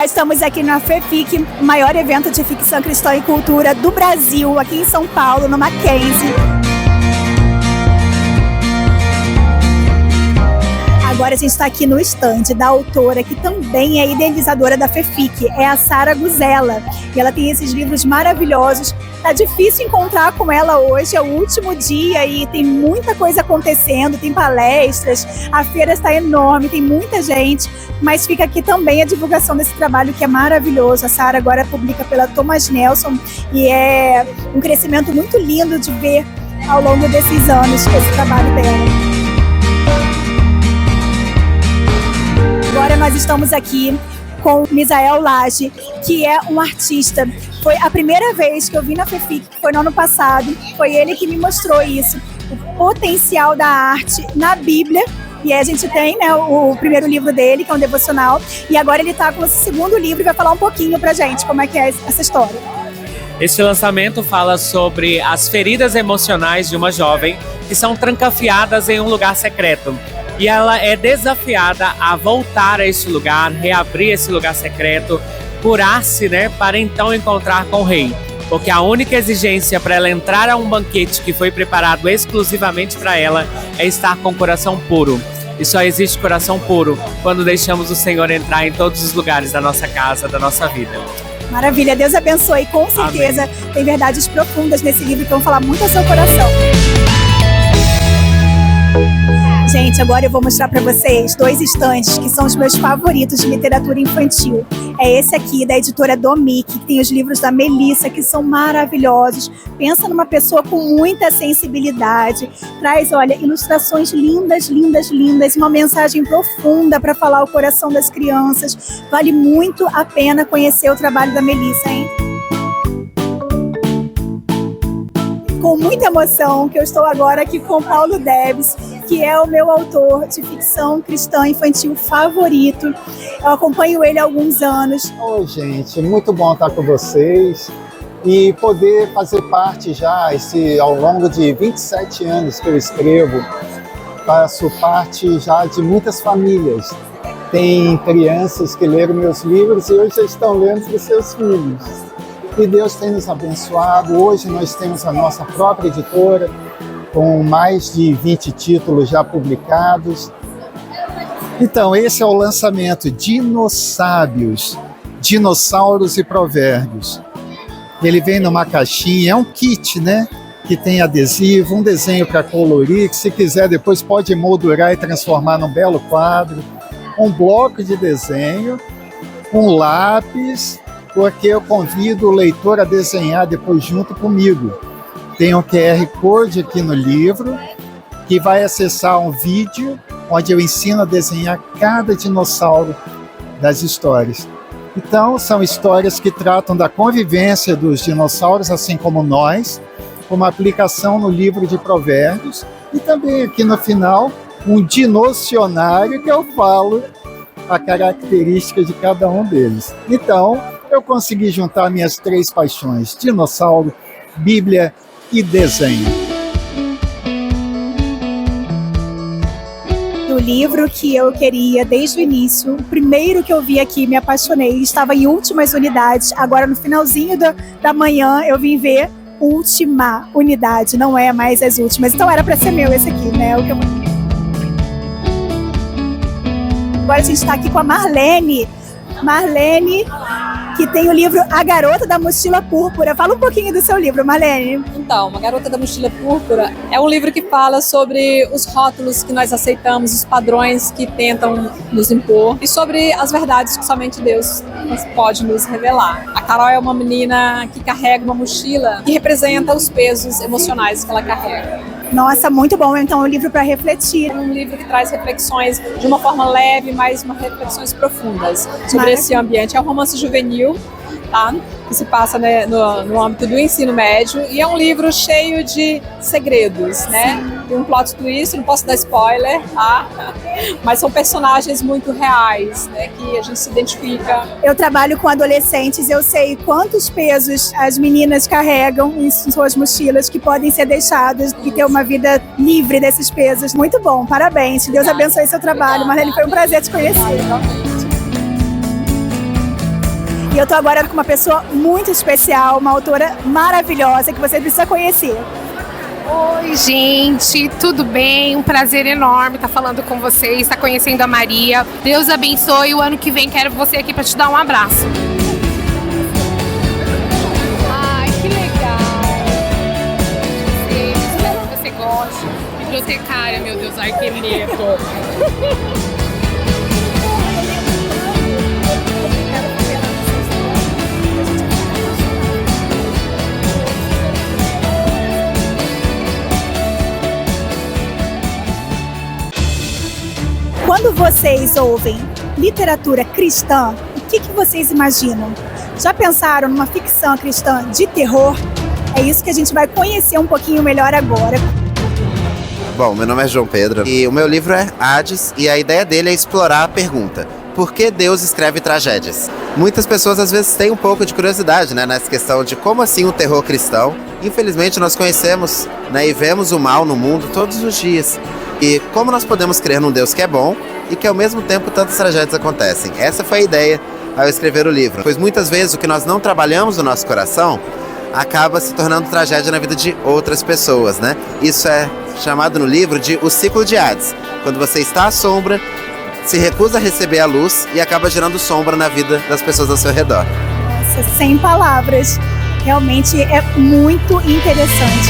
Estamos aqui na FEFIC, o maior evento de ficção cristã e cultura do Brasil, aqui em São Paulo, no Mackenzie. Agora a gente está aqui no stand da autora, que também é idealizadora da FEFIC, é a Sara Guzella. E ela tem esses livros maravilhosos. Tá difícil encontrar com ela hoje, é o último dia e tem muita coisa acontecendo, tem palestras, a feira está enorme, tem muita gente, mas fica aqui também a divulgação desse trabalho que é maravilhoso. A Sara agora publica pela Thomas Nelson e é um crescimento muito lindo de ver ao longo desses anos esse trabalho dela. Agora nós estamos aqui com Misael Lage, que é um artista. Foi a primeira vez que eu vi na FEFIC, que foi no ano passado. Foi ele que me mostrou isso, o potencial da arte na Bíblia. E aí a gente tem, né, o primeiro livro dele, que é um devocional. E agora ele está com esse segundo livro e vai falar um pouquinho pra gente como é que é essa história. Este lançamento fala sobre as feridas emocionais de uma jovem que são trancafiadas em um lugar secreto. E ela é desafiada a voltar a esse lugar, reabrir esse lugar secreto, curar-se, né, para então encontrar com o rei. Porque a única exigência para ela entrar a um banquete que foi preparado exclusivamente para ela é estar com o coração puro. E só existe coração puro quando deixamos o Senhor entrar em todos os lugares da nossa casa, da nossa vida. Maravilha, Deus abençoe. Com certeza Amém. Tem verdades profundas nesse livro que vão falar muito ao seu coração. Gente, agora eu vou mostrar para vocês 2 estandes que são os meus favoritos de literatura infantil. É esse aqui, da editora Domic, que tem os livros da Melissa, que são maravilhosos. Pensa numa pessoa com muita sensibilidade. Traz, olha, ilustrações lindas, lindas, lindas, uma mensagem profunda para falar o coração das crianças. Vale muito a pena conhecer o trabalho da Melissa, hein? Com muita emoção que eu estou agora aqui com o Paulo Debs, que é o meu autor de ficção cristã infantil favorito. Eu acompanho ele há alguns anos. Oi, gente, muito bom estar com vocês e poder fazer parte já, ao longo de 27 anos que eu escrevo, faço parte já de muitas famílias. Tem crianças que leram meus livros e hoje já estão lendo para os seus filhos. E Deus tem nos abençoado. Hoje nós temos a nossa própria editora, com mais de 20 títulos já publicados. Então, esse é o lançamento Dinossábios, Dinossauros e Provérbios. Ele vem numa caixinha, é um kit, né? Que tem adesivo, um desenho para colorir, que se quiser depois pode moldurar e transformar num belo quadro, um bloco de desenho, um lápis, porque eu convido o leitor a desenhar depois junto comigo. Tem um QR Code aqui no livro, que vai acessar um vídeo onde eu ensino a desenhar cada dinossauro das histórias. Então, são histórias que tratam da convivência dos dinossauros, assim como nós, com uma aplicação no livro de Provérbios, e também aqui no final, um dinocionário que eu falo a característica de cada um deles. Então, eu consegui juntar minhas 3 paixões: dinossauro, Bíblia e desenho. O livro que eu queria desde o início, o primeiro que eu vi aqui, me apaixonei, estava em últimas unidades. Agora no finalzinho da manhã eu vim ver última unidade, não é mais as últimas. Então era para ser meu esse aqui, né? Agora a gente está aqui com a Marlene, que tem o livro A Garota da Mochila Púrpura. Fala um pouquinho do seu livro, Marlene. Então, A Garota da Mochila Púrpura é um livro que fala sobre os rótulos que nós aceitamos, os padrões que tentam nos impor e sobre as verdades que somente Deus pode nos revelar. A Carol é uma menina que carrega uma mochila que representa os pesos emocionais que ela carrega. Nossa, muito bom. Então é um livro para refletir. É um livro que traz reflexões de uma forma leve, mas reflexões profundas sobre esse ambiente. É um romance juvenil, tá? Que se passa, né, no âmbito do ensino médio, e é um livro cheio de segredos, né? Tem um plot twist, não posso dar spoiler, tá? Mas são personagens muito reais, né? Que a gente se identifica. Eu trabalho com adolescentes, eu sei quantos pesos as meninas carregam em suas mochilas que podem ser deixados e ter uma vida livre desses pesos. Muito bom, parabéns. Deus abençoe seu trabalho. Marlene, foi um prazer te conhecer. E eu tô agora com uma pessoa muito especial, uma autora maravilhosa que você precisa conhecer. Oi, gente, tudo bem? Um prazer enorme estar falando com vocês, estar conhecendo a Maria. Deus abençoe. O ano que vem quero você aqui para te dar um abraço. Ai, que legal. Espero que você goste. Bibliotecária, meu Deus, ai que medo. Quando vocês ouvem literatura cristã, o que vocês imaginam? Já pensaram numa ficção cristã de terror? É isso que a gente vai conhecer um pouquinho melhor agora. Bom, meu nome é João Pedro e o meu livro é Hades e a ideia dele é explorar a pergunta: por que Deus escreve tragédias? Muitas pessoas às vezes têm um pouco de curiosidade, nessa questão de como assim o terror cristão. Infelizmente nós conhecemos, e vemos o mal no mundo todos os dias. E como nós podemos crer num Deus que é bom e que ao mesmo tempo tantas tragédias acontecem? Essa foi a ideia ao escrever o livro, pois muitas vezes o que nós não trabalhamos no nosso coração acaba se tornando tragédia na vida de outras pessoas, Isso é chamado no livro de o ciclo de Hades, quando você está à sombra, se recusa a receber a luz e acaba gerando sombra na vida das pessoas ao seu redor. Nossa, sem palavras. Realmente é muito interessante.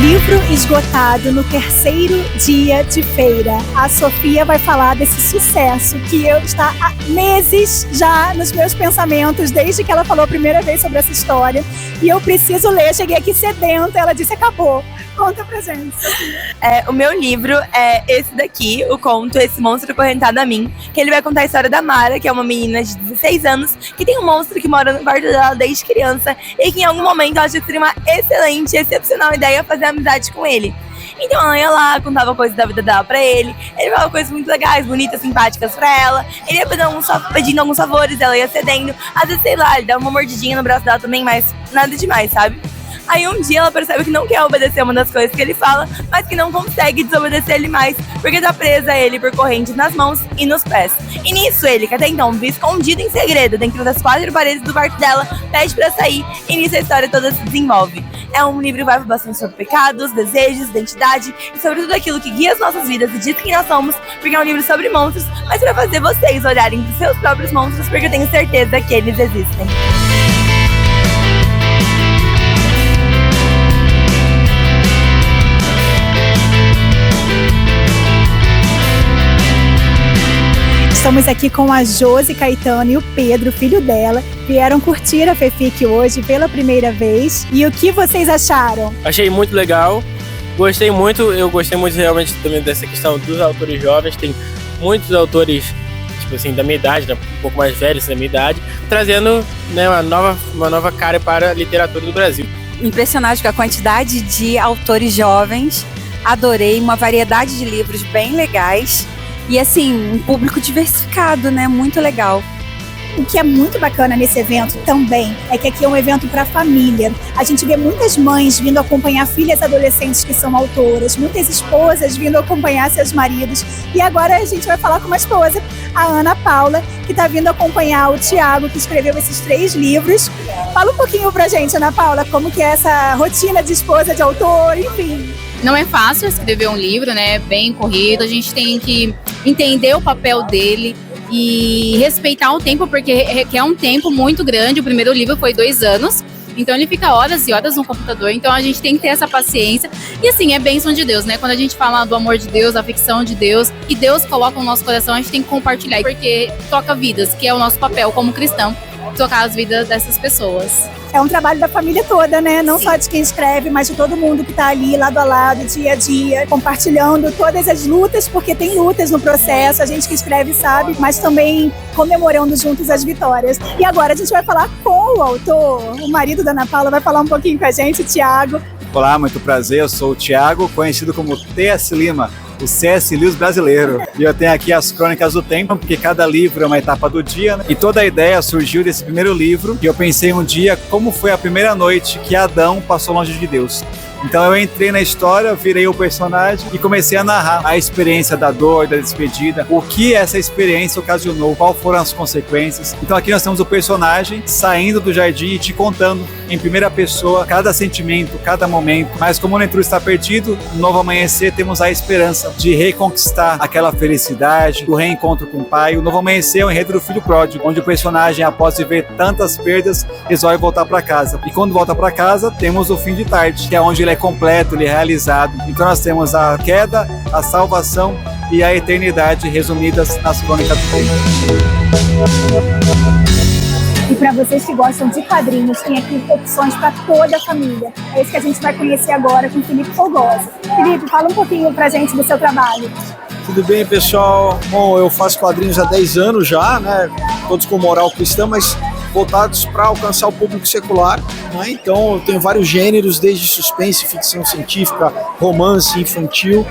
Livro esgotado no terceiro dia de feira. A Sofia vai falar desse sucesso que está há meses já nos meus pensamentos, desde que ela falou a primeira vez sobre essa história. E eu preciso ler, cheguei aqui sedenta, ela disse acabou. Conta pra gente. O meu livro é esse daqui, o conto Esse Monstro Acorrentado a Mim, que ele vai contar a história da Mara, que é uma menina de 16 anos, que tem um monstro que mora no quarto dela desde criança e que em algum momento ela acha que seria uma excelente, excepcional ideia fazer amizade com ele. Então ela ia lá, contava coisas da vida dela pra ele falava coisas muito legais, bonitas, simpáticas pra ela, ele ia pedindo alguns favores, ela ia cedendo, às vezes, sei lá, ele dava uma mordidinha no braço dela também, mas nada demais, sabe? Aí um dia ela percebe que não quer obedecer uma das coisas que ele fala, mas que não consegue desobedecer ele mais, porque tá presa a ele por correntes nas mãos e nos pés. E nisso ele, que até então vive escondido em segredo dentro das 4 paredes do quarto dela, pede pra sair e nisso a história toda se desenvolve. É um livro que vai bastante sobre pecados, desejos, identidade e sobre tudo aquilo que guia as nossas vidas e diz quem nós somos, porque é um livro sobre monstros, mas pra fazer vocês olharem pros seus próprios monstros, porque eu tenho certeza que eles existem. Estamos aqui com a Josi Caetano e o Pedro, filho dela. Vieram curtir a FEFIC hoje pela primeira vez. E o que vocês acharam? Achei muito legal. Gostei muito. Eu gostei muito realmente também dessa questão dos autores jovens. Tem muitos autores, tipo assim, da minha idade, um pouco mais velhos da minha idade, trazendo uma nova cara para a literatura do Brasil. Impressionante com a quantidade de autores jovens. Adorei, uma variedade de livros bem legais. E assim, um público diversificado, Muito legal. O que é muito bacana nesse evento também é que aqui é um evento para a família. A gente vê muitas mães vindo acompanhar filhas adolescentes que são autoras, muitas esposas vindo acompanhar seus maridos. E agora a gente vai falar com uma esposa, a Ana Paula, que está vindo acompanhar o Tiago, que escreveu esses 3 livros. Fala um pouquinho pra gente, Ana Paula, como que é essa rotina de esposa, de autor, enfim. Não é fácil escrever um livro, bem corrido, a gente tem que entender o papel dele e respeitar o tempo, porque requer um tempo muito grande. O primeiro livro foi 2 anos, então ele fica horas e horas no computador, então a gente tem que ter essa paciência. E assim, é bênção de Deus, Quando a gente fala do amor de Deus, da ficção de Deus, e Deus coloca no nosso coração, a gente tem que compartilhar, porque toca vidas, que é o nosso papel como cristão, tocar as vidas dessas pessoas. É um trabalho da família toda, Não Sim. Só de quem escreve, mas de todo mundo que está ali, lado a lado, dia a dia, compartilhando todas as lutas, porque tem lutas no processo, a gente que escreve sabe, mas também comemorando juntos as vitórias. E agora a gente vai falar com o autor, o marido da Ana Paula vai falar um pouquinho com a gente, o Tiago. Olá, muito prazer, eu sou o Tiago, conhecido como T.S. Lima, o C.S. Lewis brasileiro. E eu tenho aqui as Crônicas do Tempo, porque cada livro é uma etapa do dia, E toda a ideia surgiu desse primeiro livro, e eu pensei um dia como foi a primeira noite que Adão passou longe de Deus. Então eu entrei na história, virei o personagem e comecei a narrar a experiência da dor, da despedida, o que essa experiência ocasionou, quais foram as consequências. Então aqui nós temos o personagem saindo do jardim e te contando em primeira pessoa cada sentimento, cada momento. Mas como o Netruz está perdido, no novo amanhecer temos a esperança de reconquistar aquela felicidade, o reencontro com o pai. O novo amanhecer é o enredo do filho pródigo, onde o personagem, após viver tantas perdas, resolve voltar para casa. E quando volta para casa, temos o fim de tarde, que é onde ele é completo, ele é realizado. Então nós temos a queda, a salvação e a eternidade resumidas nas crônicas do tempo. E para vocês que gostam de quadrinhos, tem aqui opções para toda a família. É isso que a gente vai conhecer agora com o Felipe Folgoso. Felipe, fala um pouquinho pra gente do seu trabalho. Tudo bem, pessoal? Bom, eu faço quadrinhos há 10 anos já, né? Todos com moral cristã, mas voltados para alcançar o público secular, né? Então eu tenho vários gêneros, desde suspense, ficção científica, romance, infantil.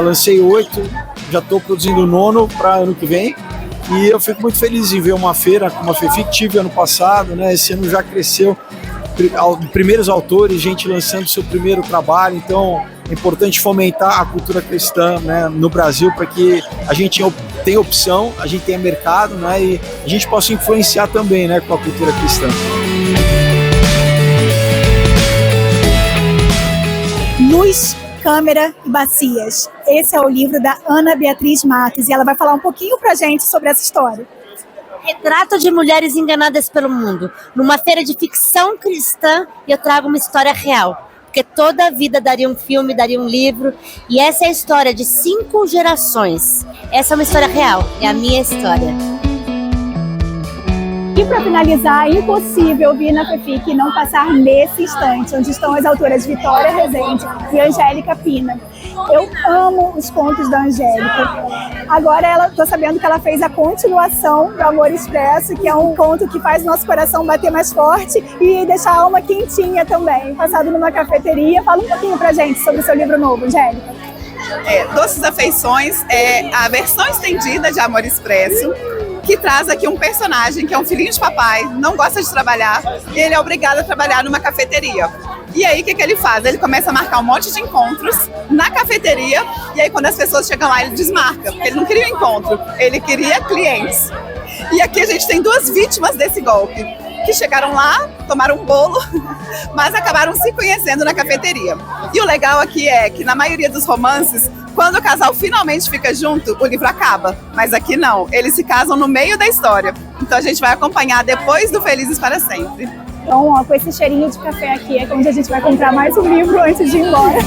Lancei 8, já estou produzindo o 9 para ano que vem. E eu fico muito feliz em ver uma feira como a FEFIC, tive ano passado, né? Esse ano já cresceu, primeiros autores, gente lançando seu primeiro trabalho, então é importante fomentar a cultura cristã, né, no Brasil, para que a gente tenha opção, a gente tenha mercado, né, e a gente possa influenciar também, né, com a cultura cristã. Luz, Câmera e Bacias. Esse é o livro da Ana Beatriz Matos e ela vai falar um pouquinho pra gente sobre essa história. Retrato de mulheres enganadas pelo mundo. Numa feira de ficção cristã, eu trago uma história real. Porque toda a vida daria um filme, daria um livro. E essa é a história de 5 gerações. Essa é uma história real, é a minha história. E para finalizar, é impossível vir na FEFIC e não passar nesse instante, onde estão as autoras Vitória Rezende e Angélica Pina. Eu amo os contos da Angélica. Agora estou sabendo que ela fez a continuação do Amor Expresso, que é um conto que faz o nosso coração bater mais forte e deixar a alma quentinha também. Passado numa cafeteria. Fala um pouquinho pra gente sobre o seu livro novo, Angélica. Doces Afeições é a versão estendida de Amor Expresso, que traz aqui um personagem que é um filhinho de papai, não gosta de trabalhar, e ele é obrigado a trabalhar numa cafeteria. E aí, o que ele faz? Ele começa a marcar um monte de encontros na cafeteria, e aí quando as pessoas chegam lá, ele desmarca, porque ele não queria um encontro, ele queria clientes. E aqui a gente tem 2 vítimas desse golpe, que chegaram lá, tomaram um bolo, mas acabaram se conhecendo na cafeteria. E o legal aqui é que na maioria dos romances, quando o casal finalmente fica junto, o livro acaba. Mas aqui não, eles se casam no meio da história. Então a gente vai acompanhar depois do Felizes para Sempre. Então, ó, com esse cheirinho de café aqui, é onde a gente vai comprar mais um livro antes de ir embora.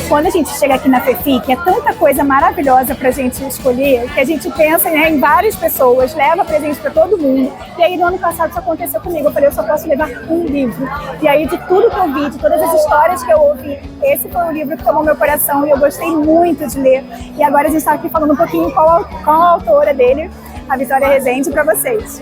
Quando a gente chega aqui na FEFIC, é tanta coisa maravilhosa pra gente escolher, que a gente pensa, né, em várias pessoas, leva presente pra todo mundo. E aí, no ano passado, isso aconteceu comigo. Eu falei, eu só posso levar um livro. E aí, de tudo que eu vi, de todas as histórias que eu ouvi, esse foi o livro que tomou meu coração e eu gostei muito de ler. E agora a gente tá aqui falando um pouquinho qual a autora dele, a Vitória Rezende, para vocês.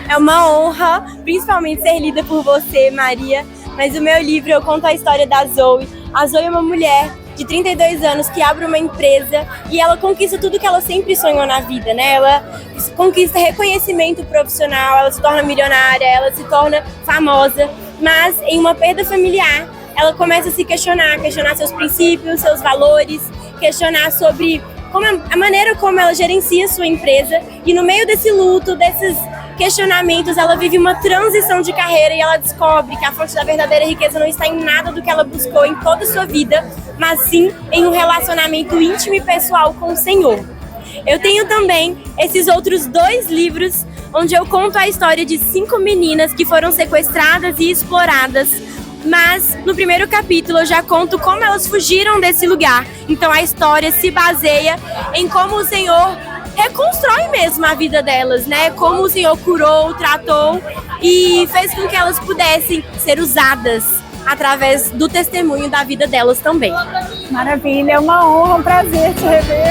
É uma honra, principalmente ser lida por você, Maria. Mas o meu livro, eu conto a história da Zoe. A Zoe é uma mulher de 32 anos que abre uma empresa e ela conquista tudo que ela sempre sonhou na vida, né? Ela conquista reconhecimento profissional, ela se torna milionária, ela se torna famosa, mas em uma perda familiar, ela começa a se questionar seus princípios, seus valores, questionar sobre a maneira como ela gerencia a sua empresa, e no meio desse luto, desses questionamentos, ela vive uma transição de carreira e ela descobre que a fonte da verdadeira riqueza não está em nada do que ela buscou em toda a sua vida, mas sim em um relacionamento íntimo e pessoal com o Senhor. Eu tenho também esses outros 2 livros, onde eu conto a história de 5 meninas que foram sequestradas e exploradas, mas no primeiro capítulo eu já conto como elas fugiram desse lugar. Então a história se baseia em como o Senhor reconstrói mesmo a vida delas, né? Como o Senhor curou, tratou e fez com que elas pudessem ser usadas através do testemunho da vida delas também. Maravilha, é uma honra, um prazer te rever.